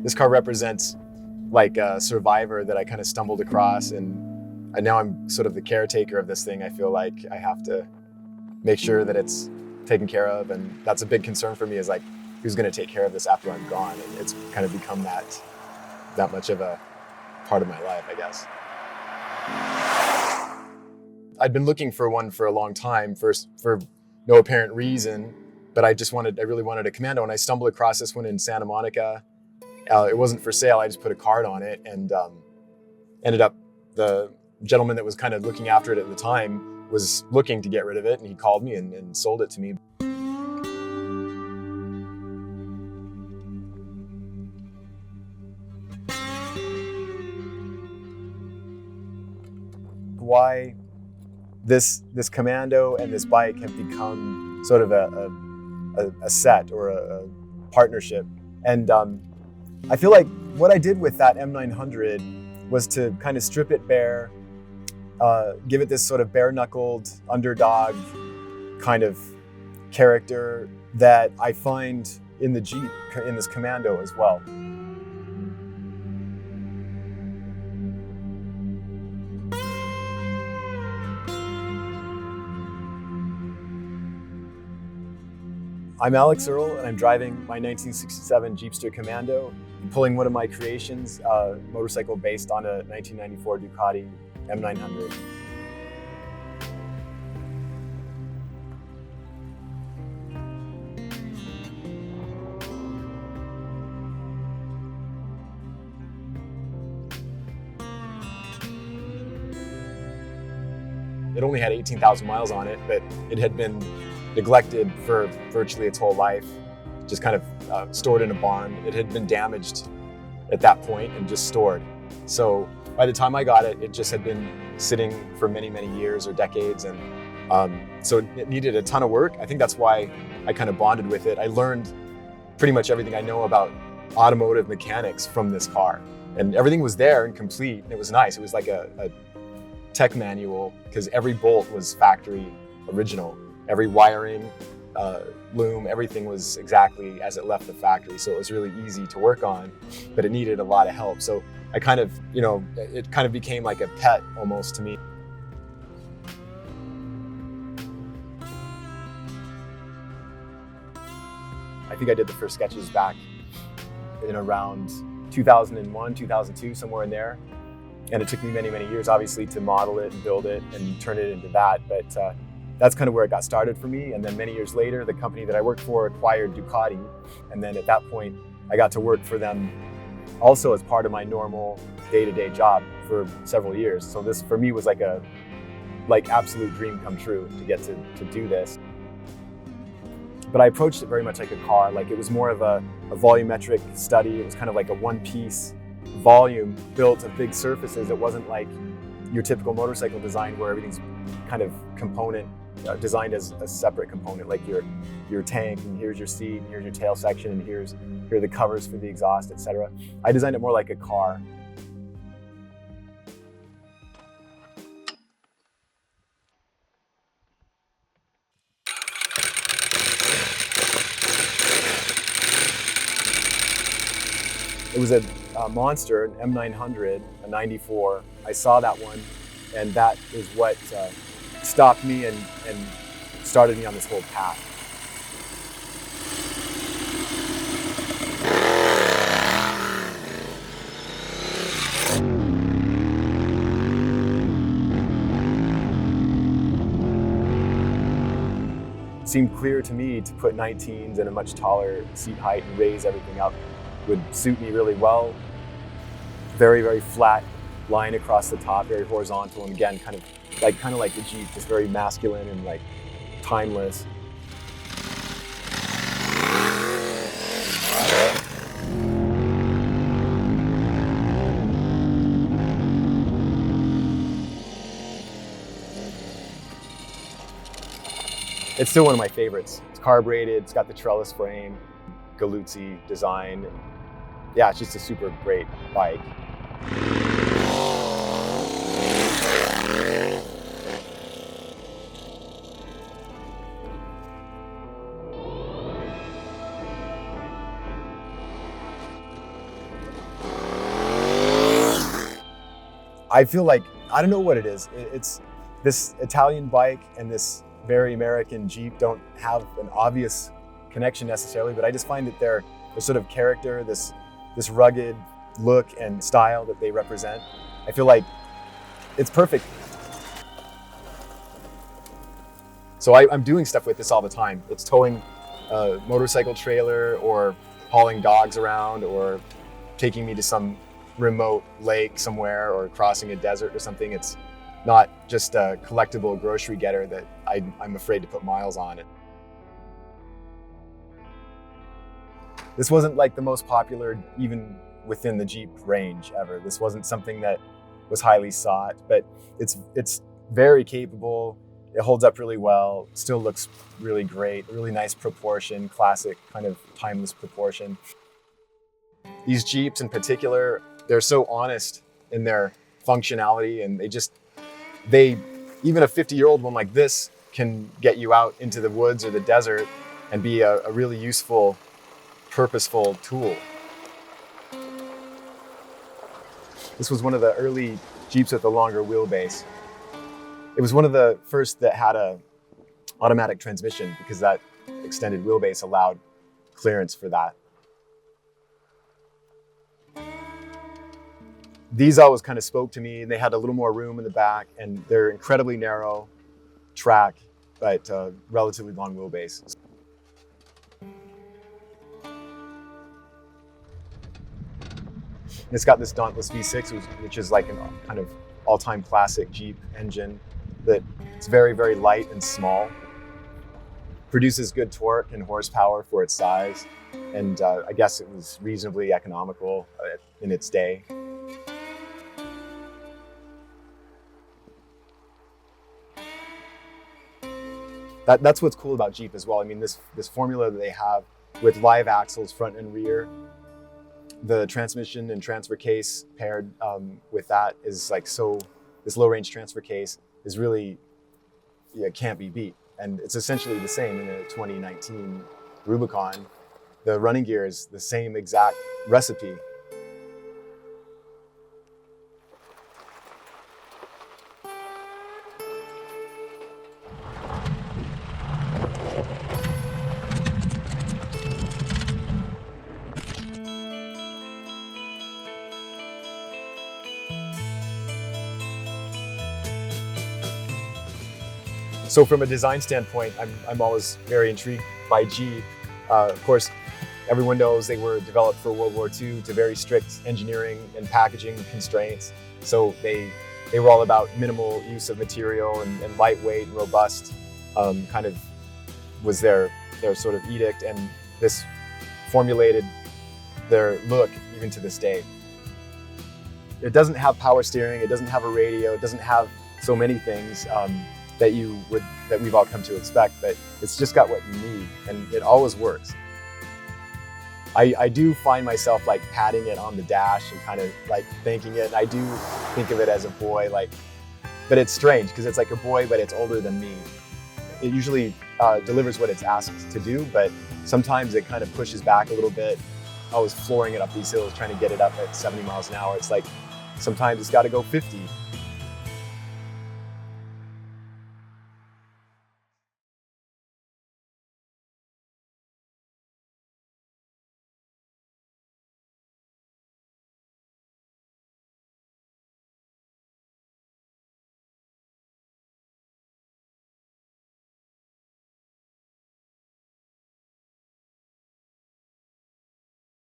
this car represents like a survivor that I kind of stumbled across, and now I'm sort of the caretaker of this thing. I feel like I have to make sure that it's taken care of, and that's a big concern for me, is like, who's going to take care of this after I'm gone? And it's kind of become that much of a part of my life, I guess. I'd been looking for one for a long time, for no apparent reason, but I really wanted a Commando, and I stumbled across this one in Santa Monica. It wasn't for sale. I just put a card on it, and ended up, the gentleman that was kind of looking after it at the time was looking to get rid of it, and he called me and sold it to me. Why this Commando and this bike have become sort of a set or a partnership. And I feel like what I did with that M900 was to kind of strip it bare, give it this sort of bare-knuckled underdog kind of character that I find in the Jeep, in this Commando as well. I'm Alex Earle, and I'm driving my 1967 Jeepster Commando, pulling one of my creations, a motorcycle based on a 1994 Ducati M900. It only had 18,000 miles on it, but it had been neglected for virtually its whole life, just kind of stored in a barn. It had been damaged at that point and just stored. So by the time I got it, it just had been sitting for many, many years or decades. And so it needed a ton of work. I think that's why I kind of bonded with it. I learned pretty much everything I know about automotive mechanics from this car. And everything was there and complete. It was nice. It was like a tech manual, because every bolt was factory original. Every wiring, loom, everything was exactly as it left the factory. So it was really easy to work on, but it needed a lot of help. So I kind of, it kind of became like a pet almost to me. I think I did the first sketches back in around 2001, 2002, somewhere in there. And it took me many, many years, obviously, to model it and build it and turn it into that. But that's kind of where it got started for me. And then many years later, the company that I worked for acquired Ducati. And then at that point, I got to work for them also as part of my normal day-to-day job for several years. So this for me was like a absolute dream come true to get to do this. But I approached it very much like a car. Like, it was more of a volumetric study. It was kind of like a one-piece volume built of big surfaces. It wasn't like your typical motorcycle design where everything's kind of component designed as a separate component, like your tank, and here's your seat, and here's your tail section, and here are the covers for the exhaust, etc. I designed it more like a car. It was a monster, an M900, a 94. I saw that one, and that is what stopped me and started me on this whole path. It seemed clear to me to put 19s and a much taller seat height and raise everything up would suit me really well. Very, very flat line across the top, very horizontal, and again, kind of like the Jeep, just very masculine and like timeless. It's still one of my favorites. It's carbureted, it's got the trellis frame, Galuzzi design. Yeah, it's just a super great bike. I feel like, I don't know what it is. It's this Italian bike and this very American Jeep don't have an obvious connection necessarily, but I just find that their sort of character, this rugged look and style that they represent, I feel like it's perfect. So I'm doing stuff with this all the time. It's towing a motorcycle trailer or hauling dogs around or taking me to some remote lake somewhere or crossing a desert or something. It's not just a collectible grocery getter that I'm afraid to put miles on it. This wasn't like the most popular even within the Jeep range ever. This wasn't something that was highly sought, but it's very capable. It holds up really well, still looks really great, really nice proportion, classic kind of timeless proportion. These Jeeps in particular, they're so honest in their functionality, and even a 50-year-old one like this can get you out into the woods or the desert and be a really useful, purposeful tool. This was one of the early Jeeps with a longer wheelbase. It was one of the first that had a automatic transmission because that extended wheelbase allowed clearance for that. These always kind of spoke to me, and they had a little more room in the back, and they're incredibly narrow track, but relatively long wheelbase. It's got this Dauntless V6, which is like a kind of all-time classic Jeep engine that it's very, very light and small. Produces good torque and horsepower for its size, and I guess it was reasonably economical in its day. That's what's cool about Jeep as well. I mean, this formula that they have with live axles front and rear, the transmission and transfer case paired with that is like this low range transfer case is really, can't be beat. And it's essentially the same in a 2019 Rubicon. The running gear is the same exact recipe. So from a design standpoint, I'm always very intrigued by Jeep. Of course, everyone knows they were developed for World War II to very strict engineering and packaging constraints. So they were all about minimal use of material and lightweight and robust, kind of was their sort of edict, and this formulated their look even to this day. It doesn't have power steering, it doesn't have a radio, it doesn't have so many things that we've all come to expect, but it's just got what you need, and it always works. I do find myself like patting it on the dash and kind of like thanking it. And I do think of it as a boy, but it's strange because it's like a boy, but it's older than me. It usually delivers what it's asked to do, but sometimes it kind of pushes back a little bit. Always flooring it up these hills, trying to get it up at 70 miles an hour. It's like sometimes it's got to go 50.